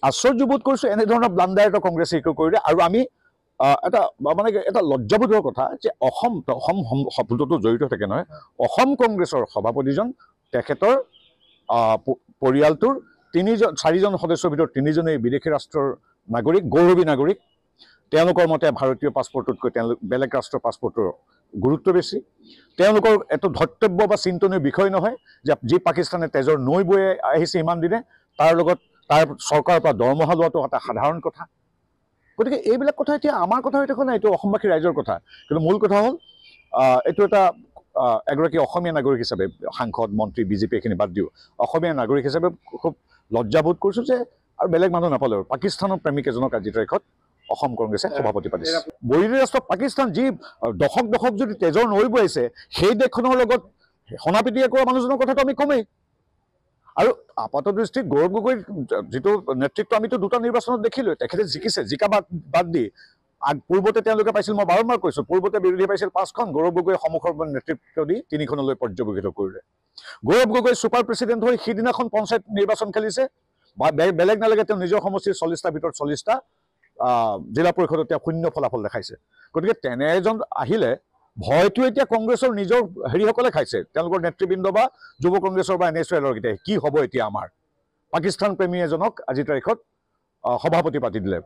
আশ্চৰ্যবোধ কৰিছোঁ এনেধৰণৰ ব্লাণ্ডাৰ এটা কংগ্ৰেছে কৰিলে। আৰু আমি এটা মানে এটা লজ্জাবোধৰ কথা যে অসম শব্দটো জড়িত থাকে নহয়। অসম কংগ্ৰেছৰ সভাপতিজন তেখেতৰ পৰিয়ালটোৰ 4জন সদস্যৰ ভিতৰত 3জনেই বিদেশী ৰাষ্ট্ৰৰ নাগৰিক, গৌৰৱী নাগৰিক। তেওঁলোকৰ মতে ভাৰতীয় পাছপৰ্টতকৈ তেওঁলোক বেলেগ ৰাষ্ট্ৰৰ পাছপৰ্টৰ গুৰুত্ব বেছি। তেওঁলোকৰ এইটো ধৰ্তব্য বা চিন্তনীয় বিষয় নহয় যে যি পাকিস্তানে তেজৰ নৈ বৈ আহিছে ইমান দিনে তাৰ লগত তাৰ চৰকাৰৰ পৰা দৰমহা লোৱাটো এটা সাধাৰণ কথা। গতিকে এইবিলাক কথা এতিয়া আমাৰ কথা হৈ থকা নাই, এইটো অসমবাসী ৰাইজৰ কথা। কিন্তু মূল কথা হ'ল এইটো এটা এগৰাকী অসমীয়া নাগৰিক হিচাপে সাংসদ মন্ত্ৰী বিজেপি এইখিনি বাদ দিওঁ, অসমীয়া নাগৰিক হিচাপে খুব লজ্জাবোধ কৰিছোঁ যে আৰু বেলেগ মানুহ নাপালেও প্ৰাকিস্তানৰ প্ৰেমিক এজনক আজি তাৰিখত অসম কংগ্ৰেছে সভাপতি পাতিছে। বৈৰী ৰাষ্ট্ৰ পাকিস্তান যি দশক যদি তেজৰ নৈ বৈছে সেই দেশখনৰ লগত সনাপিটিয়ে কৰা মানুহজনৰ কথাটো আমি কমেই। আৰু আপাত দৃষ্টিত গৌৰৱ গগৈৰ যিটো নেতৃত্ব আমিতো 2টা নিৰ্বাচনত দেখিলোঁ, তেখেতে জিকিছে, জিকা বাদ দি পূৰ্বতে তেওঁলোকে পাইছিল, মই বাৰম্বাৰ কৈছোঁ, পূৰ্বতে বিৰোধী পাইছিল 5খন, গৌৰৱ গগৈয়ে সন্মুখৰ নেতৃত্ব দি 3খনলৈ পৰ্যবেক্ষিত কৰিলে। গৌৰৱ গগৈ ছুপাৰ প্ৰেচিডেণ্ট হৈ সিদিনাখন পঞ্চায়ত নিৰ্বাচন খেলিছে, বা বেলেগ নালাগে তেওঁ নিজৰ সমষ্টিৰ 40টাৰ ভিতৰত 40টা জিলা পৰিষদত তেওঁ 0 ফলাফল দেখাইছে। গতিকে তেনে এজন আহিলে ভয়টো এতিয়া কংগ্ৰেছৰ নিজৰ হেৰিসকলে খাইছে, তেওঁলোকৰ নেতৃবৃন্দ বা যুৱ কংগ্ৰেছৰ বা NSLৰ কেইটাই কি হ'ব এতিয়া আমাৰ পাকিস্তান প্ৰেমী এজনক আজিৰ তাৰিখত সভাপতি পাতি দিলে।